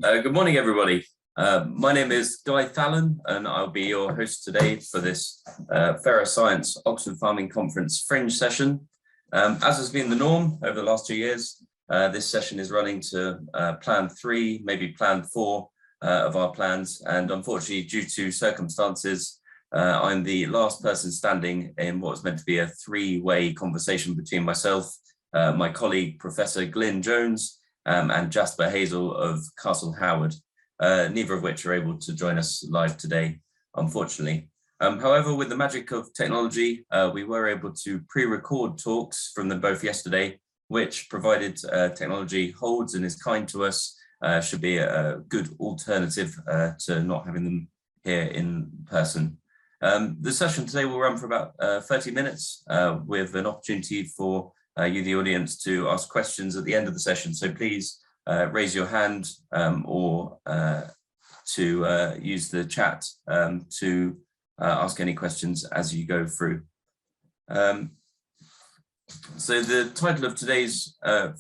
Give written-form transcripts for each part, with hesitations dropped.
Good morning, everybody. My name is Guy Fallon, and I'll be your host today for this Fera Science Oxford Farming Conference Fringe session. As has been the norm over the last 2 years, this session is running to plan 3, maybe plan 4 of our plans. And unfortunately, due to circumstances, I'm the last person standing in what was meant to be a 3-way conversation between myself, my colleague, Professor Glyn Jones, and Jasper Hazel of Castle Howard, neither of which are able to join us live today, unfortunately. However, with the magic of technology, we were able to pre-record talks from them both yesterday, which, provided technology holds and is kind to us, should be a good alternative to not having them here in person. The session today will run for about 30 minutes with an opportunity for you, the audience, to ask questions at the end of the session. So please raise your hand or to use the chat to ask any questions as you go through. So the title of today's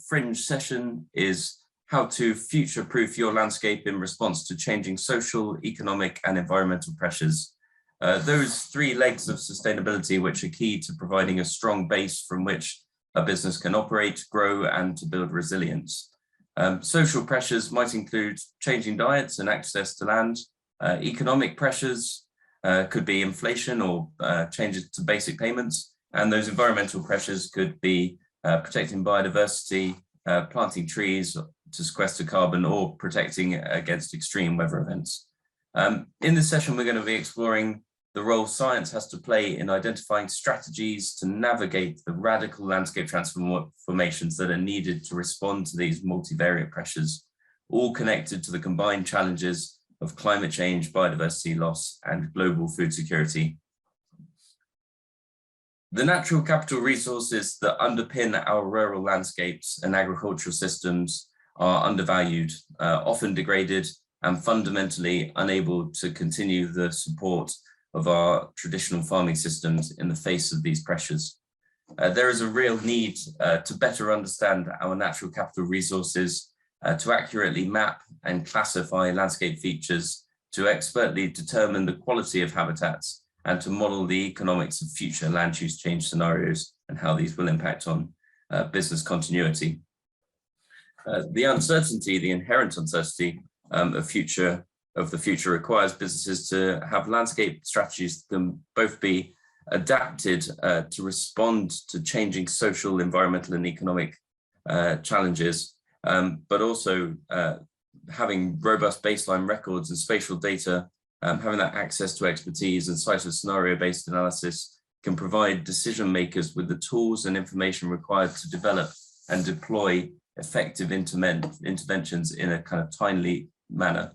Fringe session is How to Future-Proof Your Landscape in Response to Changing Social, Economic and Environmental Pressures. Those 3 legs of sustainability which are key to providing a strong base from which a business can operate, grow, and to build resilience. Social pressures might include changing diets and access to land. Economic pressures could be inflation or changes to basic payments. And those environmental pressures could be protecting biodiversity, planting trees to sequester carbon, or protecting against extreme weather events. In this session, we're going to be exploring the role science has to play in identifying strategies to navigate the radical landscape transformations that are needed to respond to these multivariate pressures, all connected to the combined challenges of climate change, biodiversity loss, and global food security. The natural capital resources that underpin our rural landscapes and agricultural systems are undervalued, often degraded, and fundamentally unable to continue the support of our traditional farming systems in the face of these pressures. There is a real need to better understand our natural capital resources, to accurately map and classify landscape features, to expertly determine the quality of habitats, and to model the economics of future land use change scenarios and how these will impact on business continuity. The uncertainty, the inherent uncertainty of the future requires businesses to have landscape strategies that can both be adapted to respond to changing social, environmental, and economic challenges, but also having robust baseline records and spatial data, having that access to expertise and site of scenario-based analysis can provide decision makers with the tools and information required to develop and deploy effective interventions in a kind of timely manner.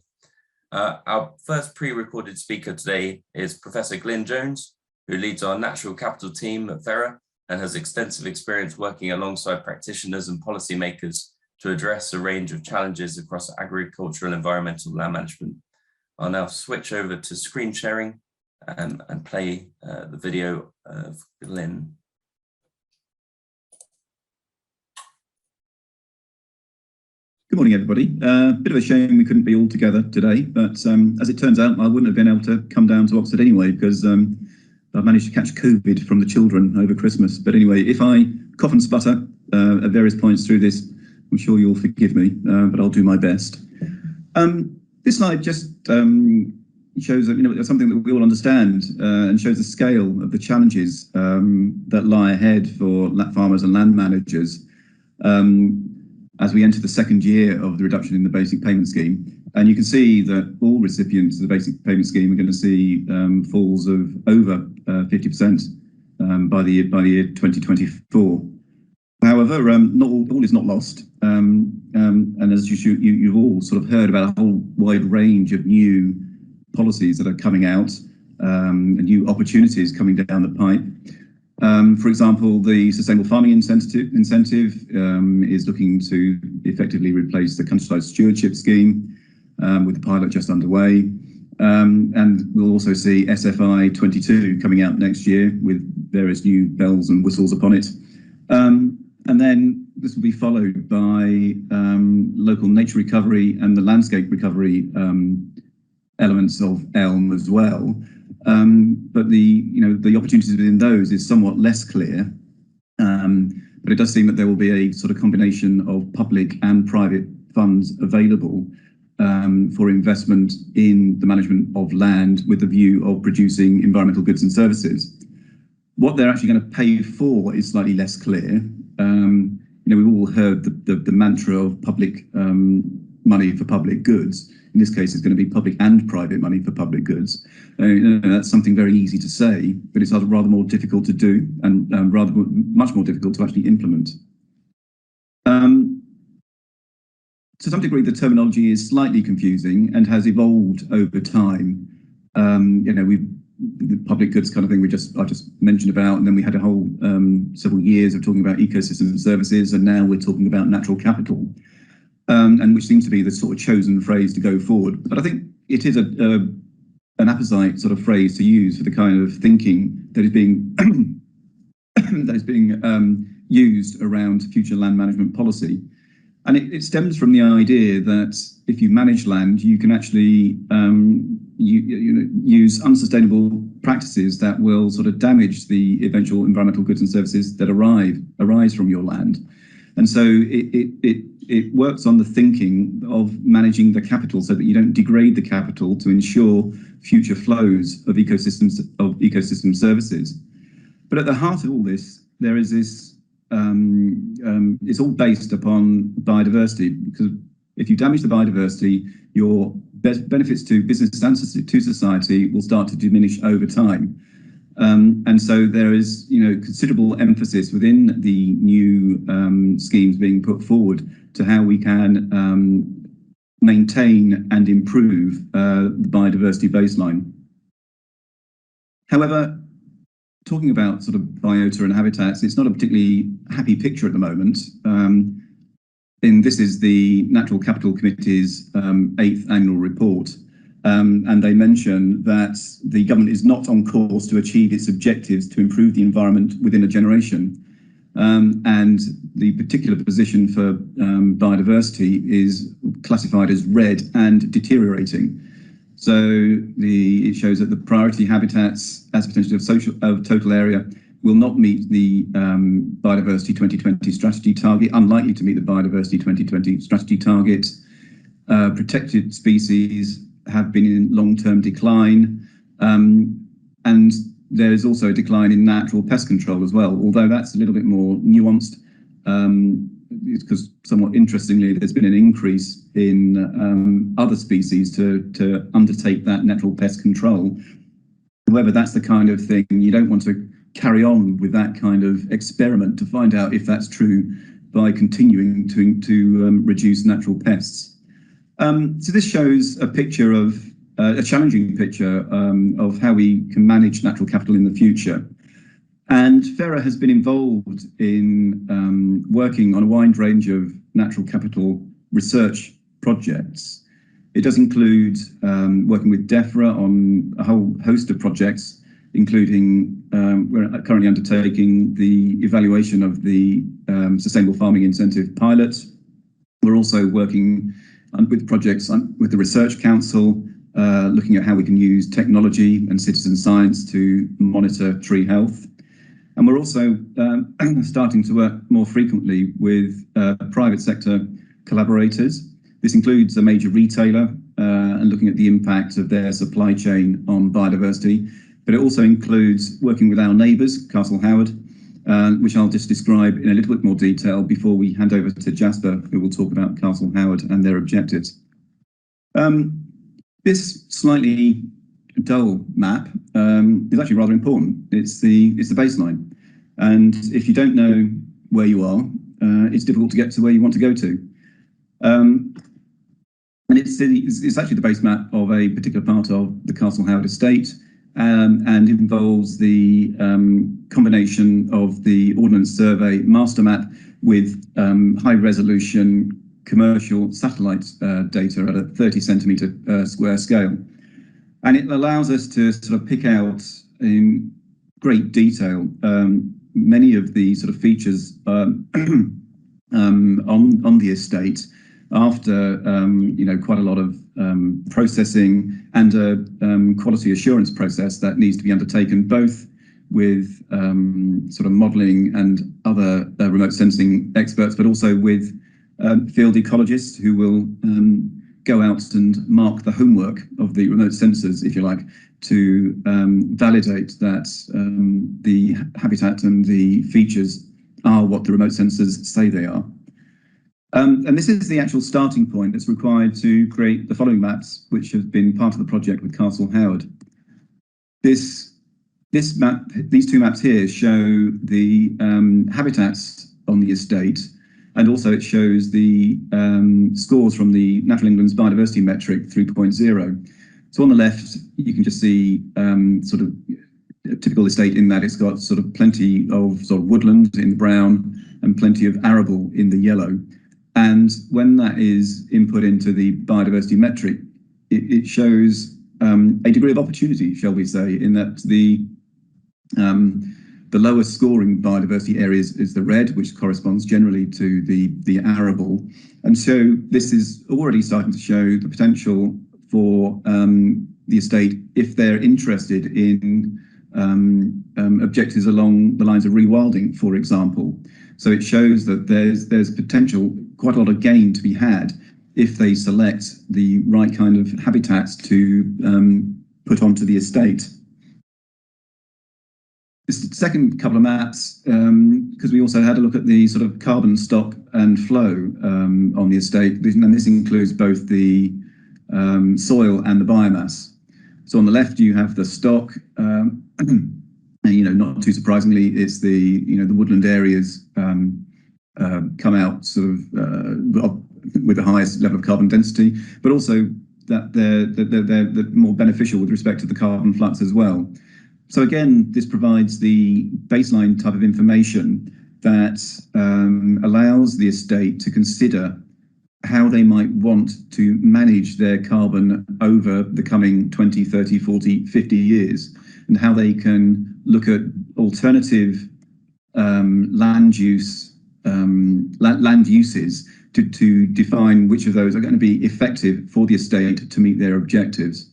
Our first pre-recorded speaker today is Professor Glyn Jones, who leads our natural capital team at Fera and has extensive experience working alongside practitioners and policymakers to address a range of challenges across agricultural and environmental land management. I'll now switch over to screen sharing and play the video of Glyn. Good morning, everybody. Bit of a shame we couldn't be all together today, but as it turns out, I wouldn't have been able to come down to Oxford anyway, because I've managed to catch COVID from the children over Christmas. But anyway, if I cough and sputter at various points through this, I'm sure you'll forgive me, but I'll do my best. This slide just shows that, something that we all understand and shows the scale of the challenges that lie ahead for farmers and land managers as we enter the 2nd year of the reduction in the basic payment scheme. And you can see that all recipients of the basic payment scheme are going to see falls of over 50% by the year 2024. However, not all is not lost, and as you've all sort of heard about a whole wide range of new policies that are coming out, and new opportunities coming down the pipe. For example, the Sustainable Farming Incentive is looking to effectively replace the Countryside Stewardship Scheme, with the pilot just underway. And we'll also see SFI 22 coming out next year with various new bells and whistles upon it. And then this will be followed by local nature recovery and the landscape recovery elements of ELM as well. But the opportunities within those is somewhat less clear. But it does seem that there will be a sort of combination of public and private funds available for investment in the management of land with the view of producing environmental goods and services. What they're actually going to pay for is slightly less clear. We've all heard the mantra of public money for public goods. In this case, it's going to be public and private money for public goods. That's something very easy to say, but it's rather more difficult to do and much more difficult to actually implement. To some degree, the terminology is slightly confusing and has evolved over time. The public goods kind of thing I just mentioned about, and then we had a whole several years of talking about ecosystem services, and now we're talking about natural capital, and which seems to be the sort of chosen phrase to go forward. But I think it is an apposite sort of phrase to use for the kind of thinking that is being used around future land management policy. And it stems from the idea that if you manage land, you can actually use unsustainable practices that will sort of damage the eventual environmental goods and services that arise from your land. And so it works on the thinking of managing the capital so that you don't degrade the capital to ensure future flows of ecosystem services. But at the heart of all this, there is this. It's all based upon biodiversity, because if you damage the biodiversity, your benefits to business and to society will start to diminish over time. And so there is, considerable emphasis within the new schemes being put forward to how we can maintain and improve the biodiversity baseline. However, talking about sort of biota and habitats, it's not a particularly happy picture at the moment. This is the Natural Capital Committee's 8th annual report. And they mention that the government is not on course to achieve its objectives to improve the environment within a generation. And the particular position for biodiversity is classified as red and deteriorating. So it shows that the priority habitats as a percentage of total area will not meet the Biodiversity 2020 strategy target, unlikely to meet the Biodiversity 2020 strategy target. Protected species have been in long-term decline, and there is also a decline in natural pest control as well, although that's a little bit more nuanced, because somewhat interestingly, there's been an increase in other species to undertake that natural pest control. However, that's the kind of thing you don't want to carry on with, that kind of experiment to find out if that's true by continuing to reduce natural pests. So this shows a picture of a challenging picture of how we can manage natural capital in the future. And Fera has been involved in working on a wide range of natural capital research projects. It does include working with DEFRA on a whole host of projects, including we're currently undertaking the evaluation of the Sustainable Farming Incentive pilot. We're also working with projects with the Research Council, looking at how we can use technology and citizen science to monitor tree health. And we're also starting to work more frequently with private sector collaborators. This includes a major retailer and looking at the impact of their supply chain on biodiversity, but it also includes working with our neighbours, Castle Howard, which I'll just describe in a little bit more detail before we hand over to Jasper, who will talk about Castle Howard and their objectives. This slightly dull map is actually rather important. It's the baseline, and if you don't know where you are, it's difficult to get to where you want to go to. And it's actually the base map of a particular part of the Castle Howard estate, and it involves the combination of the Ordnance Survey master map with high-resolution commercial satellite data at a 30 centimetre square scale. And it allows us to sort of pick out in great detail many of the sort of features on the estate after quite a lot of processing and a quality assurance process that needs to be undertaken, both with sort of modelling and other remote sensing experts, but also with field ecologists who will go out and mark the homework of the remote sensors, if you like, to validate that the habitat and the features are what the remote sensors say they are. And this is the actual starting point that's required to create the following maps, which have been part of the project with Castle Howard. These two maps here show the habitats on the estate, and also it shows the scores from the Natural England's biodiversity metric 3.0. So on the left, you can just see sort of a typical estate in that it's got sort of plenty of sort of woodland in the brown and plenty of arable in the yellow. And when that is input into the biodiversity metric, it shows a degree of opportunity, shall we say, in that the lowest scoring biodiversity areas is the red, which corresponds generally to the arable. And so this is already starting to show the potential for the estate if they're interested in objectives along the lines of rewilding, for example. So it shows that there's potential, quite a lot of gain to be had if they select the right kind of habitats to put onto the estate. This second couple of maps, because we also had a look at the sort of carbon stock and flow on the estate, and this includes both the soil and the biomass. So on the left you have the stock, and not too surprisingly, it's the woodland areas come out sort of with the highest level of carbon density, but also that they're more beneficial with respect to the carbon flux as well. So again, this provides the baseline type of information that allows the estate to consider how they might want to manage their carbon over the coming 20, 30, 40, 50 years, and how they can look at alternative land uses to define which of those are going to be effective for the estate to meet their objectives.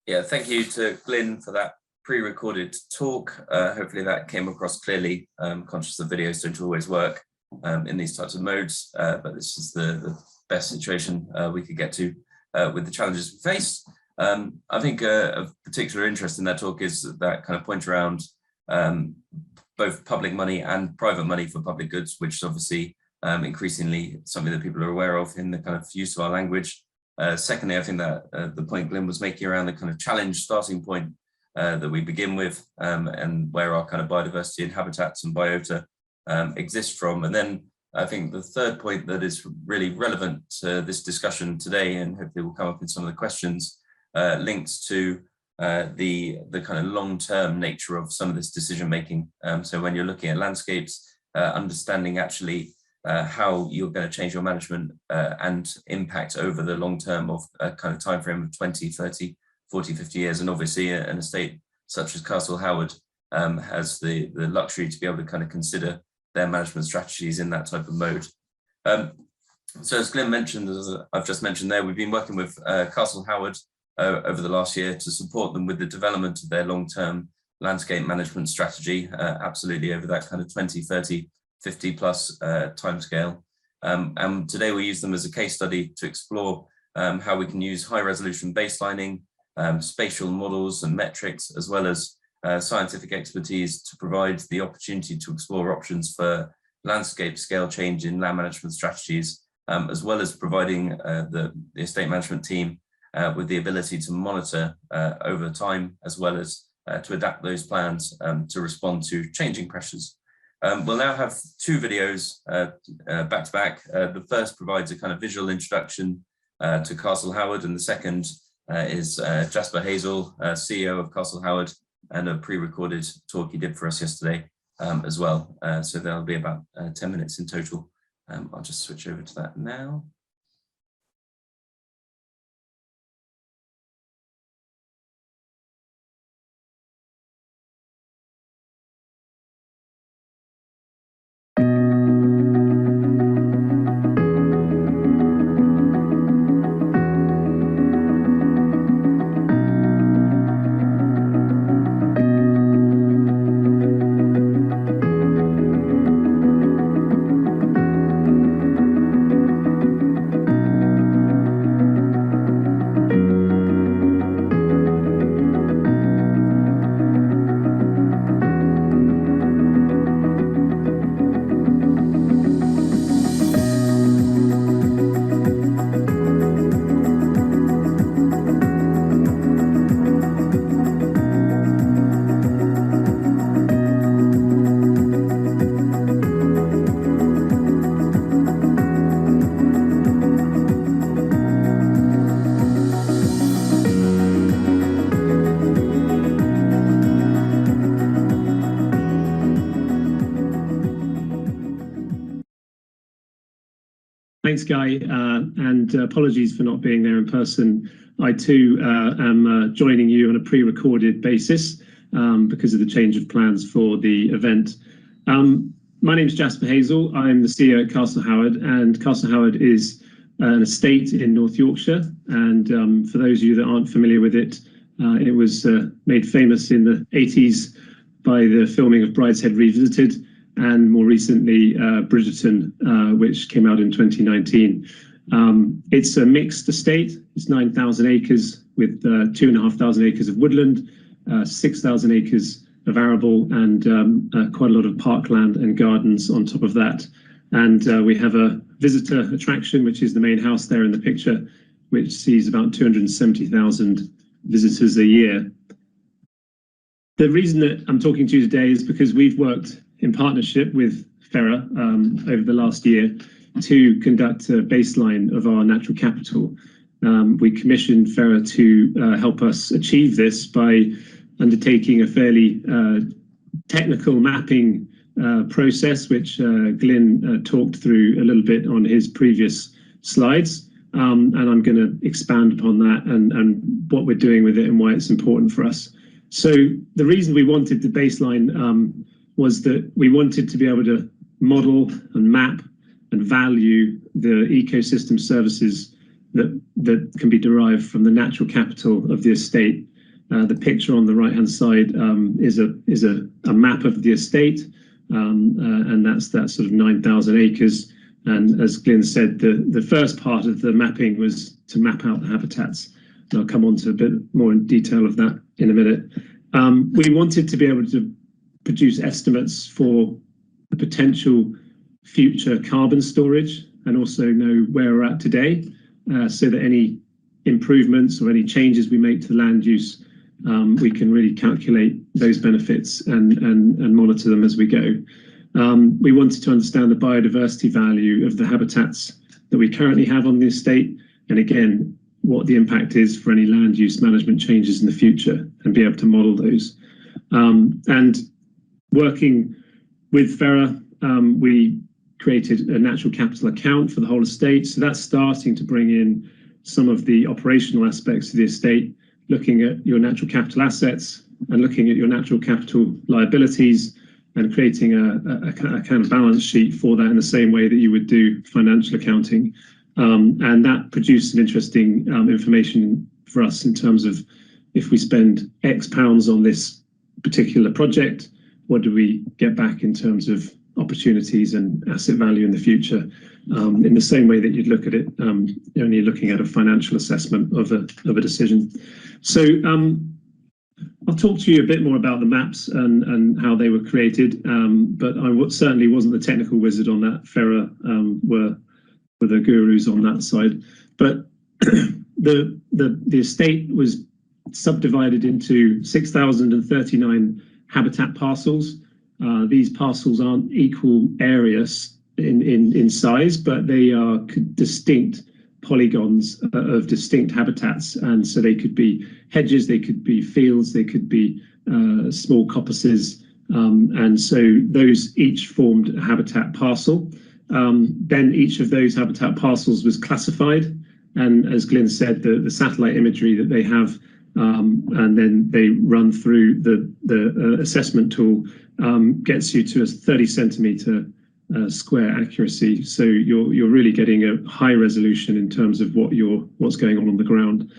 Yeah, thank you to Glyn for that pre-recorded talk. Hopefully that came across clearly. Conscious of videos don't always work in these types of modes, but this is the best situation we could get to with the challenges we face. I think of particular interest in that talk is that kind of point around both public money and private money for public goods, which is obviously increasingly something that people are aware of in the kind of use of our language. Secondly, I think that the point Glyn was making around the kind of challenge starting point that we begin with, and where our kind of biodiversity and habitats and biota exist from. And then I think the third point that is really relevant to this discussion today, and hopefully will come up in some of the questions, links to the kind of long-term nature of some of this decision making. So when you're looking at landscapes, understanding actually how you're going to change your management and impact over the long term of a kind of time frame of 20, 30, 40, 50 years. And obviously an estate such as Castle Howard has the luxury to be able to kind of consider their management strategies in that type of mode. So as Glyn mentioned, as I've just mentioned there, we've been working with Castle Howard over the last year to support them with the development of their long-term landscape management strategy, absolutely over that kind of 20, 30, 50 plus timescale. And today we use them as a case study to explore how we can use high resolution baselining, spatial models and metrics, as well as scientific expertise to provide the opportunity to explore options for landscape scale change in land management strategies, as well as providing the estate management team with the ability to monitor over time, as well as to adapt those plans to respond to changing pressures. We'll now have two videos back to back. The first provides a kind of visual introduction to Castle Howard, and the second is Jasper Hazel, CEO of Castle Howard, and a pre-recorded talk he did for us yesterday as well. So there'll be about 10 minutes in total. I'll just switch over to that now. Thanks, Guy, and apologies for not being there in person. I too am joining you on a pre-recorded basis because of the change of plans for the event. My name is Jasper Hazel. I'm the CEO at Castle Howard, and Castle Howard is an estate in North Yorkshire. And for those of you that aren't familiar with it, it was made famous in the 80s by the filming of Brideshead Revisited, and more recently Bridgerton, which came out in 2019. It's a mixed estate. It's 9,000 acres with 2,500 acres of woodland, 6,000 acres of arable, and quite a lot of parkland and gardens on top of that. And we have a visitor attraction, which is the main house there in the picture, which sees about 270,000 visitors a year. The reason that I'm talking to you today is because we've worked in partnership with Fera over the last year to conduct a baseline of our natural capital. We commissioned Fera to help us achieve this by undertaking a fairly technical mapping process, which Glyn talked through a little bit on his previous slides. And I'm going to expand upon that and what we're doing with it and why it's important for us. So the reason we wanted the baseline was that we wanted to be able to model and map and value the ecosystem services that can be derived from the natural capital of the estate. The picture on the right-hand side is a map of the estate, and that's that sort of 9,000 acres. And as Glyn said, the first part of the mapping was to map out the habitats. And I'll come on to a bit more in detail of that in a minute. We wanted to be able to produce estimates for the potential future carbon storage and also know where we're at today, so that any improvements or any changes we make to the land use, we can really calculate those benefits and monitor them as we go. We wanted to understand the biodiversity value of the habitats that we currently have on the estate, and again, what the impact is for any land use management changes in the future, and be able to model those. And working with Fera, we created a natural capital account for the whole estate. So that's starting to bring in some of the operational aspects of the estate, looking at your natural capital assets and looking at your natural capital liabilities, and creating a kind of balance sheet for that in the same way that you would do financial accounting. And that produced some interesting information for us in terms of, if we spend X pounds on this particular project, what do we get back in terms of opportunities and asset value in the future, in the same way that you'd look at it only looking at a financial assessment of a decision. So I'll talk to you a bit more about the maps and how they were created, but I certainly wasn't the technical wizard on that. Fera were the gurus on that side. But the estate was subdivided into 6,039 habitat parcels. These parcels aren't equal areas in size, but they are distinct polygons of distinct habitats, and so they could be hedges, they could be fields, they could be small coppices, and so those each formed a habitat parcel. Then each of those habitat parcels was classified, and as Glyn said, the satellite imagery that they have, and then they run through the assessment tool, gets you to a 30 centimeter square accuracy. So you're really getting a high resolution in terms of what's going on the ground.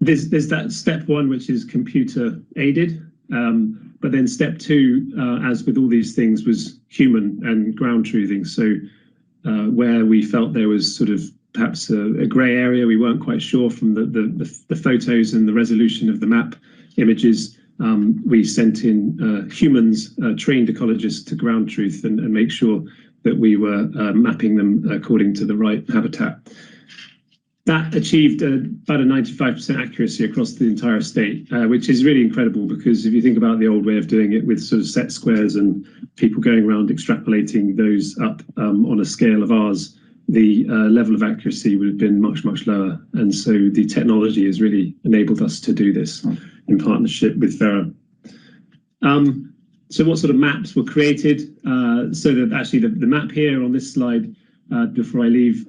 There's that step one, which is computer aided, but then step two, as with all these things, was human and ground truthing. So where we felt there was sort of perhaps a grey area, we weren't quite sure from the photos and the resolution of the map images, we sent in humans, trained ecologists, to ground truth and make sure that we were mapping them according to the right habitat. That achieved about a 95% accuracy across the entire estate, which is really incredible, because if you think about the old way of doing it with sort of set squares and people going around extrapolating those up on a scale of ours, the level of accuracy would have been much, much lower. And so the technology has really enabled us to do this in partnership with Fera. So what sort of maps were created? So that actually the map here on this slide, before I leave,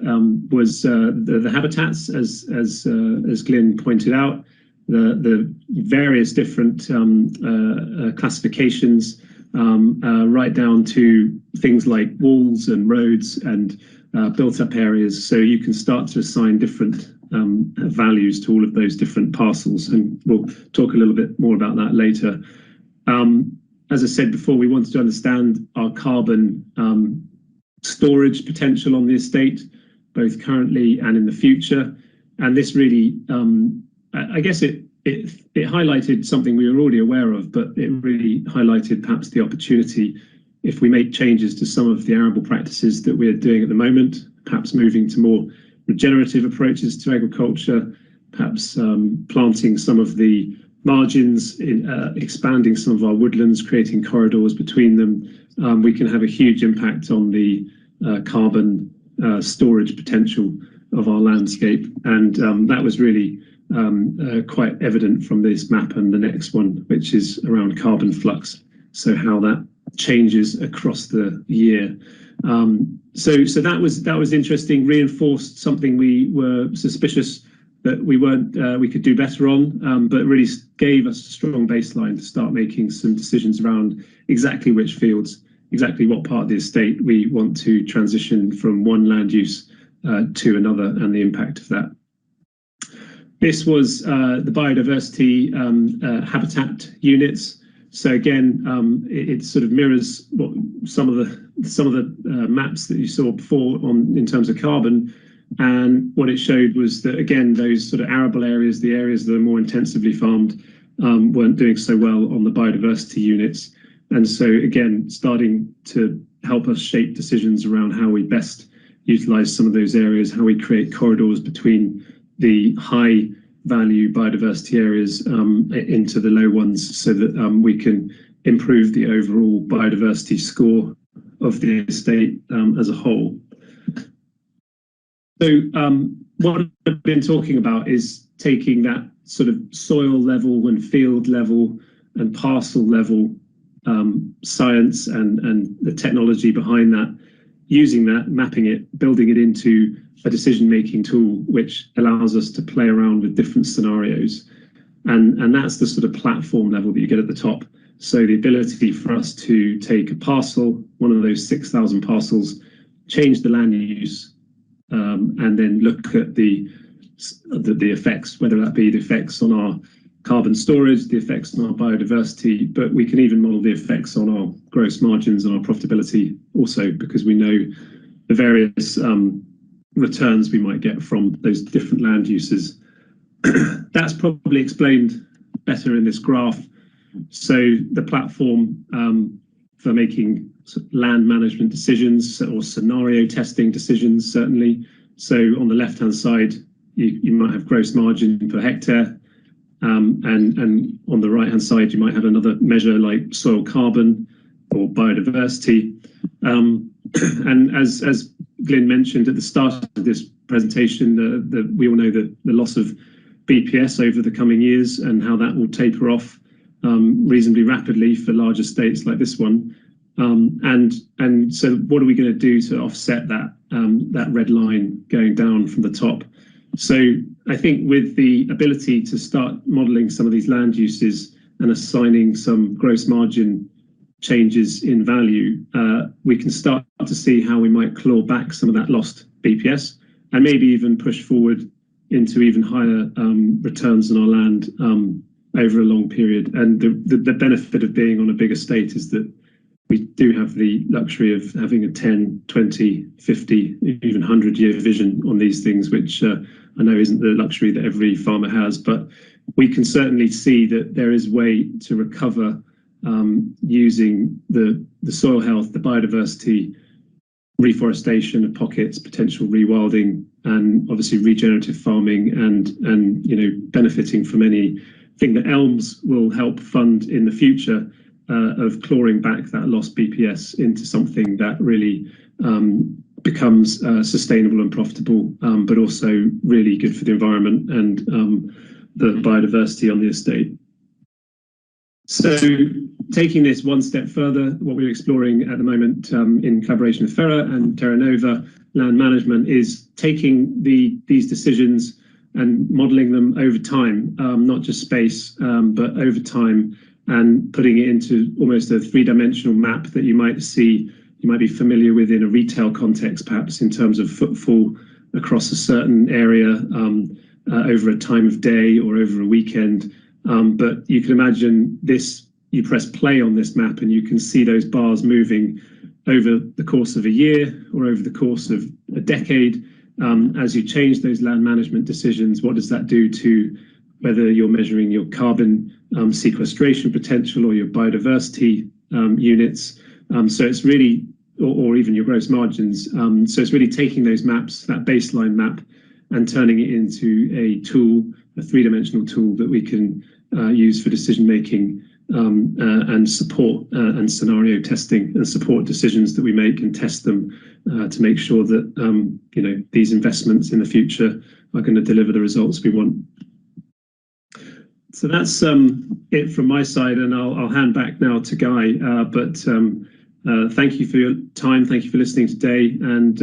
was the habitats, as Glyn pointed out, the various different classifications, right down to things like walls and roads and built up areas. So you can start to assign different values to all of those different parcels, and we'll talk a little bit more about that later. As I said before, we wanted to understand our carbon storage potential on the estate, both currently and in the future. And this really, I guess it highlighted something we were already aware of, but it really highlighted perhaps the opportunity, if we make changes to some of the arable practices that we're doing at the moment, perhaps moving to more regenerative approaches to agriculture, perhaps planting some of the margins, expanding some of our woodlands, creating corridors between them, we can have a huge impact on the carbon storage potential of our landscape. And that was really quite evident from this map and the next one, which is around carbon flux. So how that changes across the year. So that was interesting, reinforced something we were suspicious that we could do better on, but really gave us a strong baseline to start making some decisions around exactly which fields, exactly what part of the estate we want to transition from one land use to another, and the impact of that. This was the biodiversity habitat units. So again, it sort of mirrors what some of the maps that you saw before in terms of carbon. And what it showed was that, again, those sort of arable areas, the areas that are more intensively farmed, weren't doing so well on the biodiversity units. And so, again, starting to help us shape decisions around how we best utilize some of those areas, how we create corridors between the high value biodiversity areas into the low ones, so that we can improve the overall biodiversity score of the estate as a whole. So what I've been talking about is taking that sort of soil level and field level and parcel level science and the technology behind that, using that, mapping it, building it into a decision-making tool, which allows us to play around with different scenarios. And that's the sort of platform level that you get at the top. So the ability for us to take a parcel, one of those 6,000 parcels, change the land use, and then look at the effects, whether that be the effects on our carbon storage, the effects on our biodiversity, but we can even model the effects on our gross margins and our profitability also, because we know the various returns we might get from those different land uses. That's probably explained better in this graph. So the platform for making land management decisions or scenario testing decisions, certainly. So on the left-hand side, you might have gross margin per hectare. And on the right-hand side, you might have another measure like soil carbon or biodiversity. And as Glyn mentioned at the start of this presentation, we all know the loss of BPS over the coming years and how that will taper off reasonably rapidly for large estates like this one. And so what are we going to do to offset that red line going down from the top? So I think with the ability to start modelling some of these land uses and assigning some gross margin changes in value, we can start to see how we might claw back some of that lost BPS and maybe even push forward into even higher returns on our land over a long period. And the benefit of being on a big estate is that we do have the luxury of having a 10, 20, 50, even 100-year vision on these things, which I know isn't the luxury that every farmer has, but we can certainly see that there is a way to recover using the soil health, the biodiversity, reforestation of pockets, potential rewilding, and obviously regenerative farming, and benefiting from anything that elms will help fund in the future of clawing back that lost BPS into something that really becomes sustainable and profitable, but also really good for the environment and the biodiversity on the estate. So taking this one step further, what we're exploring at the moment in collaboration with Fera and Terra Nova Land Management is taking these decisions and modelling them over time, not just space, but over time, and putting it into almost a three-dimensional map that you might be familiar with in a retail context, perhaps in terms of footfall across a certain area over a time of day or over a weekend. But you can imagine this, you press play on this map and you can see those bars moving over the course of a year or over the course of a decade. As you change those land management decisions, what does that do to whether you're measuring your carbon sequestration potential or your biodiversity units? So it's really, or even your gross margins. So it's really taking those maps, that baseline map, and turning it into a tool, a three-dimensional tool that we can use for decision making and support and scenario testing and support decisions that we make and test them to make sure that these investments in the future are going to deliver the results we want. So that's it from my side, and I'll hand back now to Guy. But thank you for your time. Thank you for listening today, and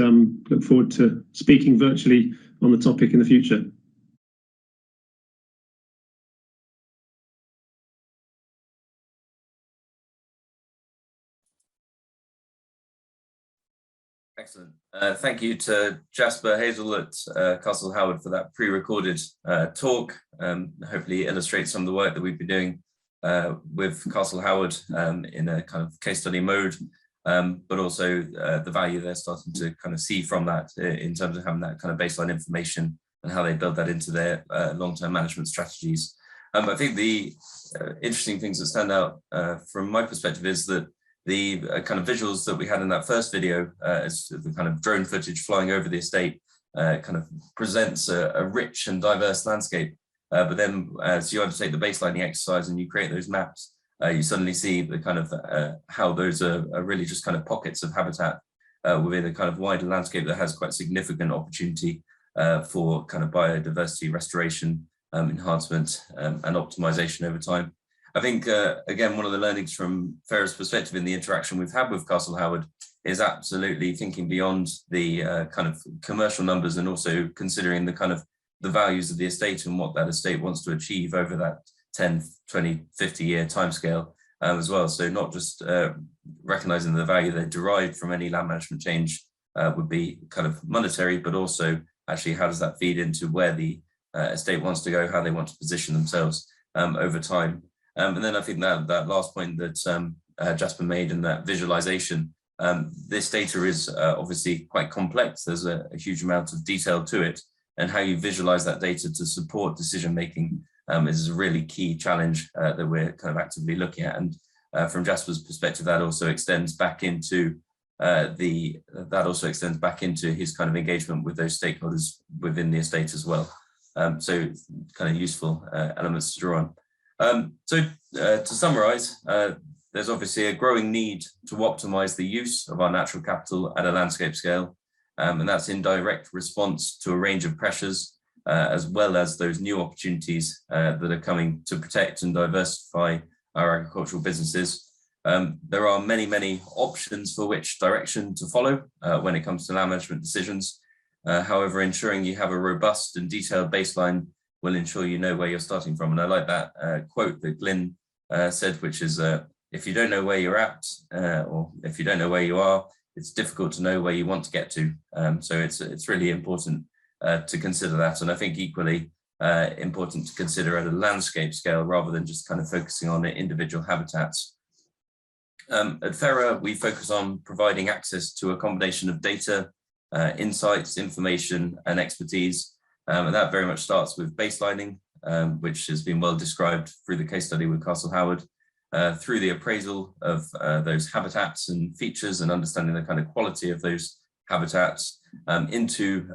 look forward to speaking virtually on the topic in the future. Excellent. Thank you to Jasper Hazel at Castle Howard for that pre-recorded talk. Hopefully illustrates some of the work that we've been doing with Castle Howard in a kind of case study mode, but also the value they're starting to kind of see from that in terms of having that kind of baseline information and how they build that into their long-term management strategies. I think the interesting things that stand out from my perspective is that the kind of visuals that we had in that first video, as the kind of drone footage flying over the estate, kind of presents a rich and diverse landscape. But then as you undertake the baselining exercise and you create those maps, you suddenly see the kind of how those are really just kind of pockets of habitat within a kind of wider landscape that has quite significant opportunity for kind of biodiversity restoration, enhancement, and optimization over time. I think, again, one of the learnings from Fera's perspective in the interaction we've had with Castle Howard is absolutely thinking beyond the kind of commercial numbers and also considering the kind of the values of the estate and what that estate wants to achieve over that 10, 20, 50-year timescale as well. So not just recognizing the value they derive from any land management change would be kind of monetary, but also actually how does that feed into where the estate wants to go, how they want to position themselves over time. And then I think that last point that Jasper made in that visualization, this data is obviously quite complex. There's a huge amount of detail to it, and how you visualize that data to support decision making is a really key challenge that we're kind of actively looking at. And from Jasper's perspective, that also extends back into his kind of engagement with those stakeholders within the estate as well. So kind of useful elements to draw on. To summarize, there's obviously a growing need to optimize the use of our natural capital at a landscape scale, and that's in direct response to a range of pressures, as well as those new opportunities that are coming to protect and diversify our agricultural businesses. There are many, many options for which direction to follow when it comes to land management decisions. However, ensuring you have a robust and detailed baseline will ensure you know where you're starting from. And I like that quote that Glyn said, which is, if you don't know where you're at, or if you don't know where you are, it's difficult to know where you want to get to. So it's really important to consider that. And I think equally important to consider at a landscape scale rather than just kind of focusing on the individual habitats. At Fera, we focus on providing access to a combination of data, insights, information, and expertise. And that very much starts with baselining, which has been well described through the case study with Castle Howard, through the appraisal of those habitats and features and understanding the kind of quality of those habitats, into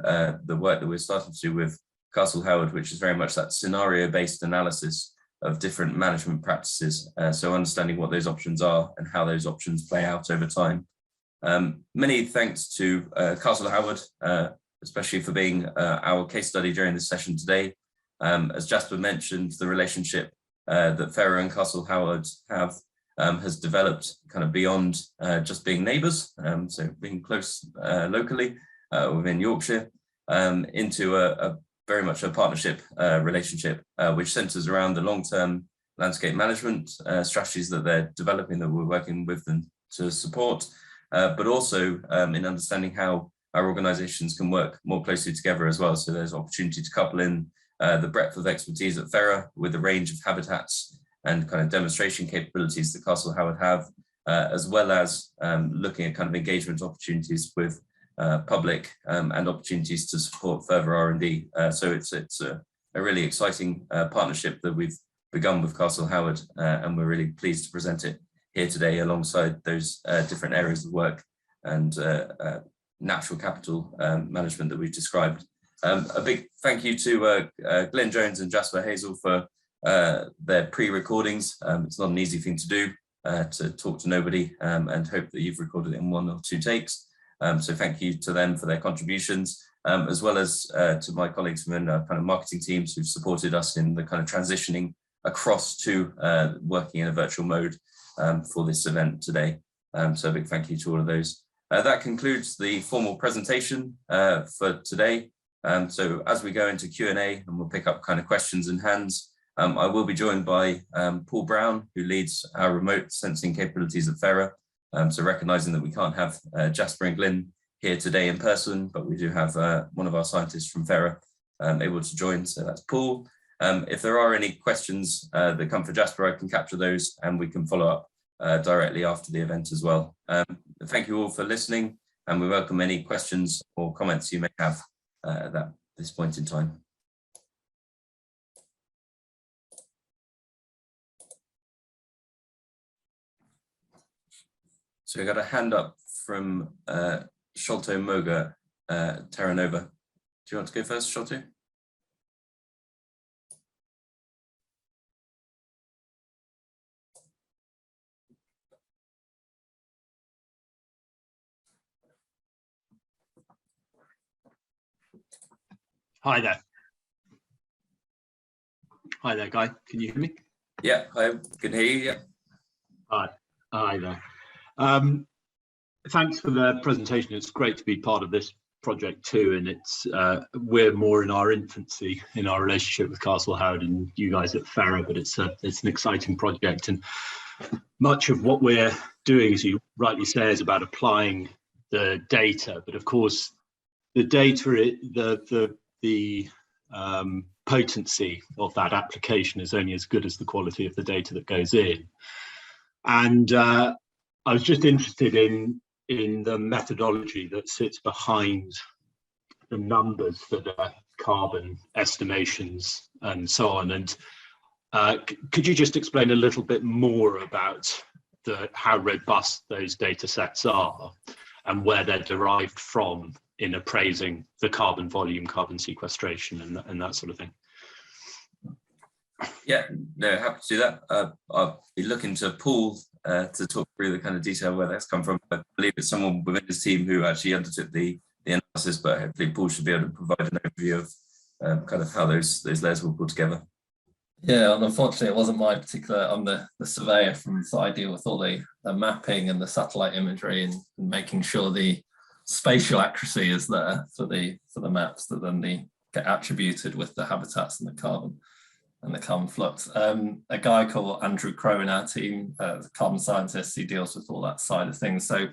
the work that we're starting to do with Castle Howard, which is very much that scenario-based analysis of different management practices. So understanding what those options are and how those options play out over time. Many thanks to Castle Howard, especially for being our case study during this session today. As Jasper mentioned, the relationship that Fera and Castle Howard have has developed kind of beyond just being neighbours, so being close locally within Yorkshire, into a very much a partnership relationship, which centres around the long-term landscape management strategies that they're developing, that we're working with them to support, but also in understanding how our organisations can work more closely together as well. So there's opportunity to couple in the breadth of expertise at Fera with a range of habitats and kind of demonstration capabilities that Castle Howard have, as well as looking at kind of engagement opportunities with public and opportunities to support further R&D. So it's a really exciting partnership that we've begun with Castle Howard, and we're really pleased to present it here today alongside those different areas of work and natural capital management that we've described. A big thank you to Glenn Jones and Jasper Hazel for their pre-recordings. It's not an easy thing to do, to talk to nobody, and hope that you've recorded it in 1 or 2 takes. So thank you to them for their contributions, as well as to my colleagues from the kind of marketing teams who've supported us in the kind of transitioning across to working in a virtual mode for this event today. So a big thank you to all of those. That concludes the formal presentation for today. So as we go into Q&A, and we'll pick up kind of questions in hands, I will be joined by Paul Brown, who leads our remote sensing capabilities at Fera. So recognizing that we can't have Jasper and Glyn here today in person, but we do have one of our scientists from Fera able to join, so that's Paul. If there are any questions that come for Jasper, I can capture those and we can follow up directly after the event as well. Thank you all for listening, and we welcome any questions or comments you may have at this point in time. So we got a hand up from Sholto Moga, Terranova. Do you want to go first, Sholto? Hi there. Hi there, Guy. Can you hear me? Yeah, I can hear you. Yeah. Hi there. Thanks for the presentation. It's great to be part of this project too, and it's we're more in our infancy in our relationship with Castle Howard and you guys at Fera, but it's an exciting project, and much of what we're doing, as you rightly say, is about applying the data. But of course, the data, the potency of that application is only as good as the quality of the data that goes in. And I was just interested in the methodology that sits behind the numbers for the carbon estimations and so on. And Could you just explain a little bit more about how robust those data sets are and where they're derived from in appraising the carbon volume, carbon sequestration, and that sort of thing? Yeah, no, happy to do that. I'll be looking to Paul to talk through the kind of detail where that's come from. I believe it's someone within his team who actually undertook the analysis, but hopefully Paul should be able to provide an overview of kind of how those layers were put together. Yeah, and unfortunately it wasn't my particular, I'm the surveyor so I deal with all the mapping and the satellite imagery and making sure the spatial accuracy is there for the maps that then get attributed with the habitats and the carbon flux. A guy called Andrew Crow in our team, the carbon scientist, he deals with all that side of things. So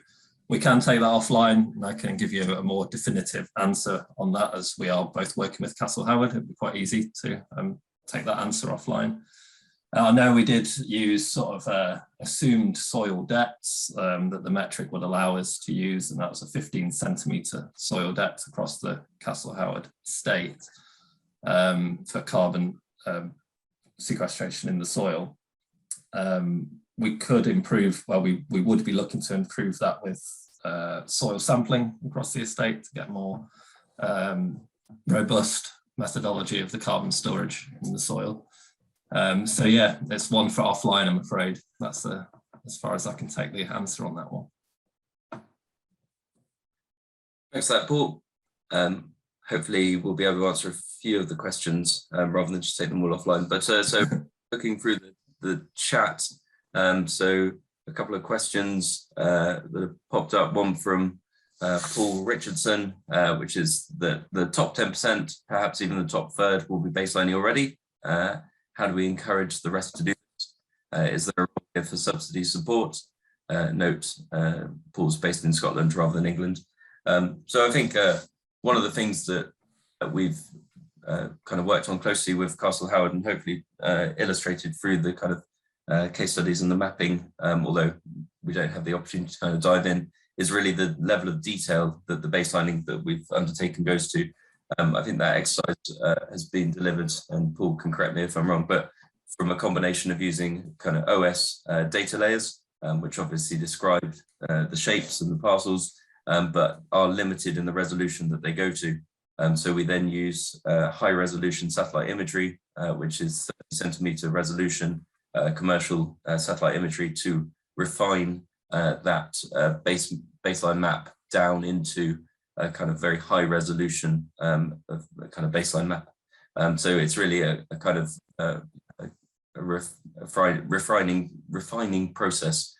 we can take that offline and I can give you a more definitive answer on that, as we are both working with Castle Howard. It'd be quite easy to take that answer offline. I know we did use sort of assumed soil depths that the metric would allow us to use, and that was a 15 centimetre soil depth across the Castle Howard estate for carbon sequestration in the soil. We could improve, well, we would be looking to improve that with soil sampling across the estate to get more robust methodology of the carbon storage in the soil. So yeah, it's one for offline, I'm afraid. That's as far as I can take the answer on that one. Thanks for that, Paul. Hopefully we'll be able to answer a few of the questions rather than just take them all offline. But so looking through the chat, so a couple of questions that have popped up. One from Paul Richardson, which is that the top 10%, perhaps even the top third, will be baselining already. How do we encourage the rest to do this? Is there a role here for subsidy support? Note, Paul's based in Scotland rather than England. So I think one of the things that we've kind of worked on closely with Castle Howard and hopefully illustrated through the kind of case studies and the mapping, although we don't have the opportunity to kind of dive in, is really the level of detail that the baselining that we've undertaken goes to. I think that exercise has been delivered, and Paul can correct me if I'm wrong, but from a combination of using kind of OS data layers, which obviously describe the shapes and the parcels, but are limited in the resolution that they go to. So we then use high resolution satellite imagery, which is 30 centimeter resolution commercial satellite imagery, to refine that baseline map down into a kind of very high resolution of a kind of baseline map. So it's really a kind of refining process,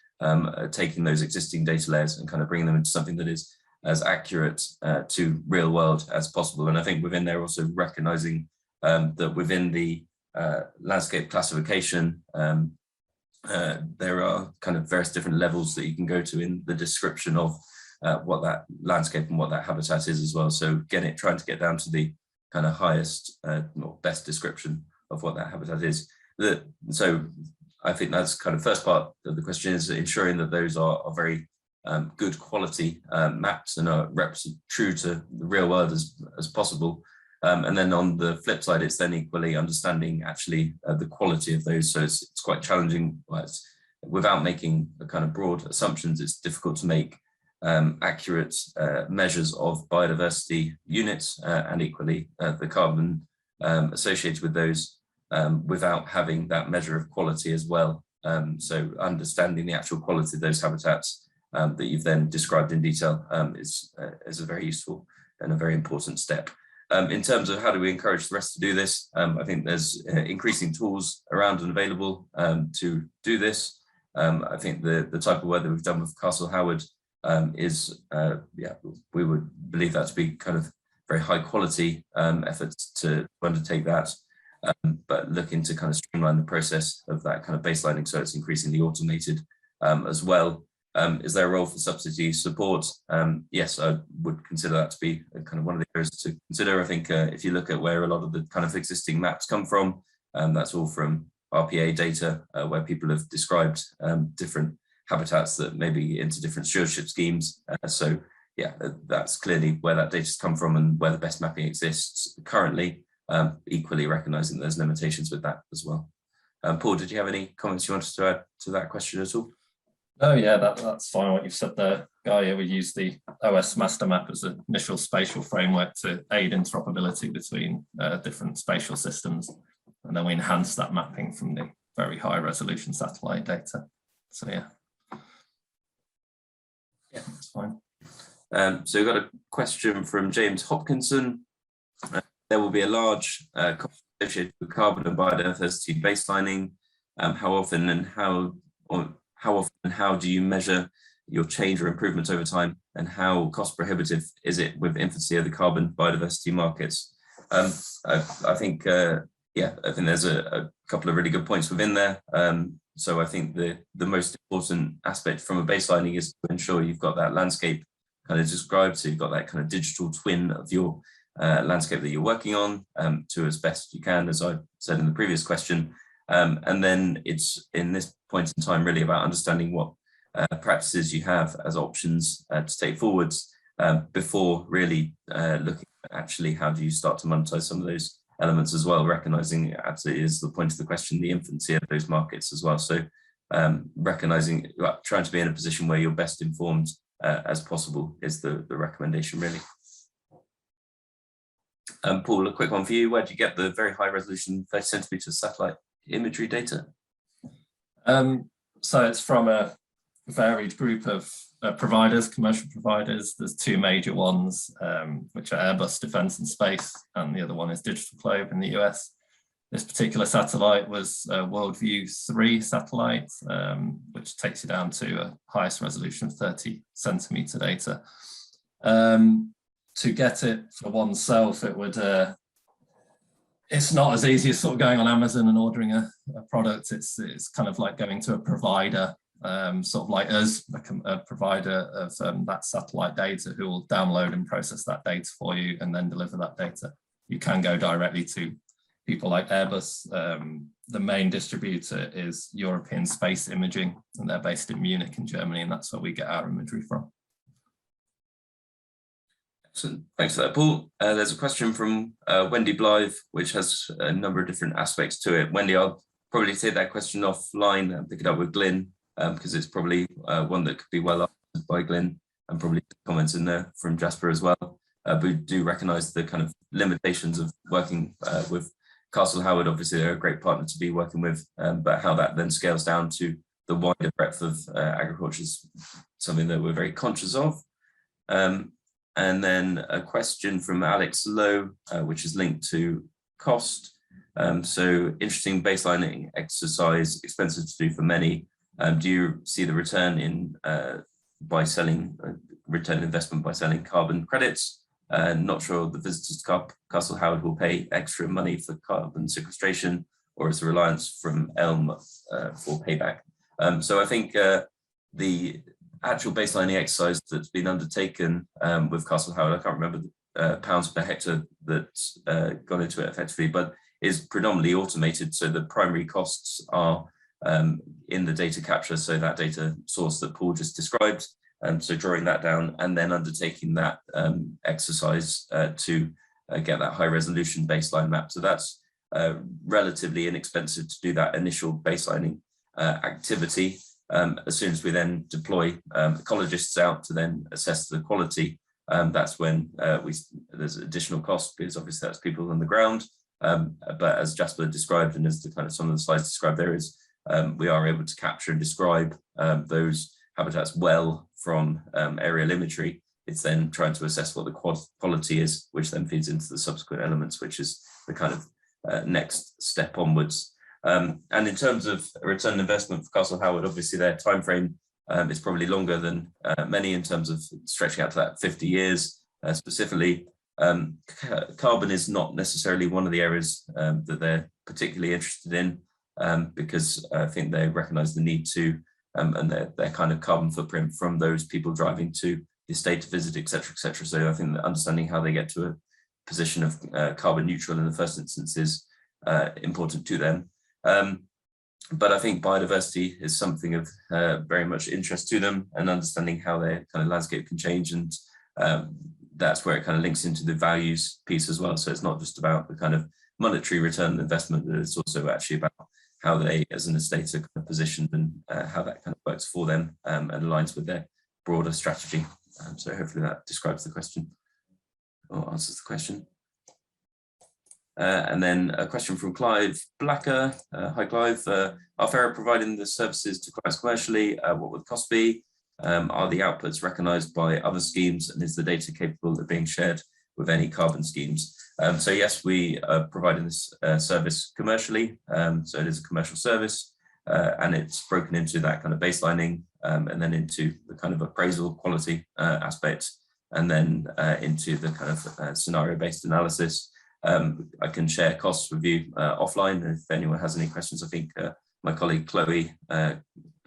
taking those existing data layers and kind of bringing them into something that is as accurate to real world as possible. And I think within there also recognizing that within the landscape classification, there are kind of various different levels that you can go to in the description of what that landscape and what that habitat is as well. So again, trying to get down to the kind of highest or best description of what that habitat is. So I think that's kind of first part of the question, is ensuring that those are very good quality maps and are true to the real world as possible. And then on the flip side, it's then equally understanding actually the quality of those. So it's quite challenging. Without making the kind of broad assumptions, it's difficult to make accurate measures of biodiversity units and equally the carbon associated with those without having that measure of quality as well. So understanding the actual quality of those habitats that you've then described in detail is a very useful and a very important step. In terms of how do we encourage the rest to do this, I think there's increasing tools around and available to do this. I think the type of work that we've done with Castle Howard is, we would believe that to be kind of very high quality efforts to undertake that, but looking to kind of streamline the process of that kind of baselining so it's increasingly automated as well. Is there a role for subsidy support? Yes, I would consider that to be kind of one of the areas to consider. I think if you look at where a lot of the kind of existing maps come from, that's all from RPA data, where people have described different habitats that may be into different stewardship schemes. So yeah, that's clearly where that data's come from and where the best mapping exists currently, equally recognizing there's limitations with that as well. Paul, did you have any comments you wanted to add to that question at all? No, yeah, that's fine what you've said there, Guy. Yeah, we use the OS master map as an initial spatial framework to aid interoperability between different spatial systems. And then we enhance that mapping from the very high resolution satellite data. So yeah, that's fine. So we've got a question from James Hopkinson. There will be a large cost associated with carbon and biodiversity baselining. How often and how do you measure your change or improvement over time, and how cost prohibitive is it with infancy of the carbon biodiversity markets? I think there's a couple of really good points within there. So I think the most important aspect from a baselining is to ensure you've got that landscape kind of described, so you've got that kind of digital twin of your landscape that you're working on to as best you can, as I said in the previous question. And then it's in this point in time really about understanding what practices you have as options to take forwards before really looking at actually how do you start to monetize some of those elements as well, recognizing absolutely is the point of the question, the infancy of those markets as well. So recognizing, trying to be in a position where you're best informed as possible is the recommendation really. Paul, a quick one for you. Where do you get the very high resolution 30 centimeters satellite imagery data? So it's from a varied group of providers, commercial providers. There's two major ones, which are Airbus Defence and Space, and the other one is Digital Globe in the US. This particular satellite was a Worldview 3 satellite, which takes you down to a highest resolution of 30 centimeter data. To get it for oneself, it would it's not as easy as sort of going on Amazon and ordering a product. It's kind of like going to a provider, sort of like us, a provider of that satellite data, who will download and process that data for you and then deliver that data. You can go directly to people like Airbus. The main distributor is European Space Imaging, and they're based in Munich in Germany, and that's where we get our imagery from. Excellent. Thanks for that, Paul. There's a question from Wendy Blythe, which has a number of different aspects to it. Wendy, I'll probably take that question offline and pick it up with Glyn, because it's probably one that could be well answered by Glyn, and probably comments in there from Jasper as well. We do recognise the kind of limitations of working with Castle Howard. Obviously, they're a great partner to be working with, but how that then scales down to the wider breadth of agriculture is something that we're very conscious of. And then a question from Alex Lowe, which is linked to cost. So interesting baselining exercise, expensive to do for many. Do you see the return in by selling return investment by selling carbon credits? Not sure the visitors to Castle Howard will pay extra money for carbon sequestration, or is the reliance from Elm for payback? So I think the actual baselining exercise that's been undertaken with Castle Howard, I can't remember the pounds per hectare that's gone into it effectively, but is predominantly automated. So the primary costs are in the data capture, so that data source that Paul just described. So drawing that down and then undertaking that exercise to get that high resolution baseline map. So that's relatively inexpensive to do that initial baselining activity. As soon as we then deploy ecologists out to then assess the quality, that's when there's additional cost, because obviously that's people on the ground. But as Jasper described, and as the kind of some of the slides described, there is we are able to capture and describe those habitats well from aerial imagery. It's then trying to assess what the quality is, which then feeds into the subsequent elements, which is the kind of next step onwards. And in terms of a return on investment for Castle Howard, obviously their time frame is probably longer than many in terms of stretching out to that 50 years specifically. Carbon is not necessarily one of the areas that they're particularly interested in, because I think they recognise the need to, and their kind of carbon footprint from those people driving to the estate to visit, etc., etc. So I think that understanding how they get to a position of carbon neutral in the first instance is important to them. But I think biodiversity is something of very much interest to them, and understanding how their kind of landscape can change, and that's where it kind of links into the values piece as well. So it's not just about the kind of monetary return on investment, but it's also actually about how they as an estate are kind of positioned and how that kind of works for them and aligns with their broader strategy. So hopefully that describes the question or answers the question. And then a question from Clive Blacker. Hi Clive, are Fera providing the services to clients commercially? What would the cost be? Are the outputs recognised by other schemes, and is the data capable of being shared with any carbon schemes? So yes, we are providing this service commercially. So it is a commercial service, and it's broken into that kind of baselining, and then into the kind of appraisal quality aspect, and then into the kind of scenario-based analysis. I can share costs with you offline, and if anyone has any questions. I think my colleague Chloe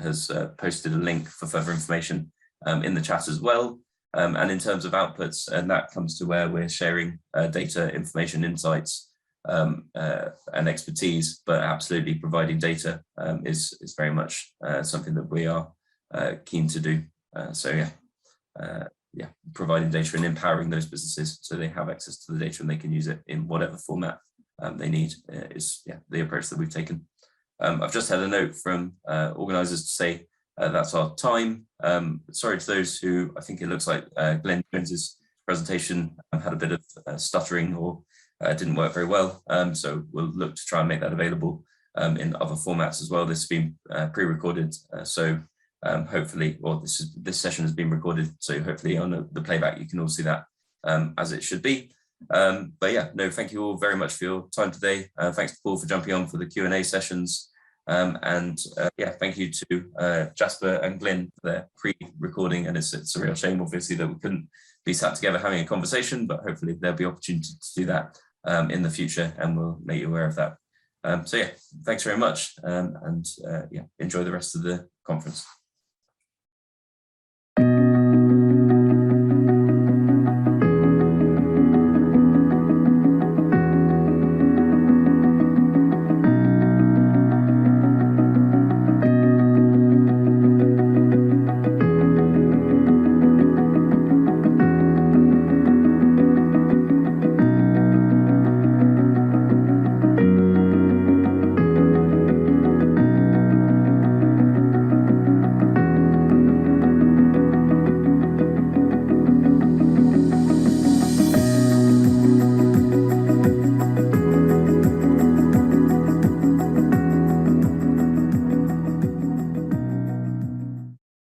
has posted a link for further information in the chat as well. And in terms of outputs, and that comes to where we're sharing data, information, insights, and expertise, but absolutely providing data is very much something that we are keen to do. So yeah, providing data and empowering those businesses so they have access to the data and they can use it in whatever format they need is the approach that we've taken. I've just had a note from organisers to say that's our time. Sorry to those who, I think it looks like Glenn Jones's presentation had a bit of stuttering or didn't work very well. So we'll look to try and make that available in other formats as well. This has been pre-recorded, so hopefully, or this session has been recorded, so hopefully on the playback you can all see that as it should be. But yeah, no, thank you all very much for your time today. Thanks to Paul for jumping on for the Q&A sessions. Yeah, thank you to Jasper and Glyn for their pre-recording, and it's a real shame obviously that we couldn't be sat together having a conversation, but hopefully there'll be opportunity to do that in the future, and we'll make you aware of that. So yeah, thanks very much, and yeah, enjoy the rest of the conference.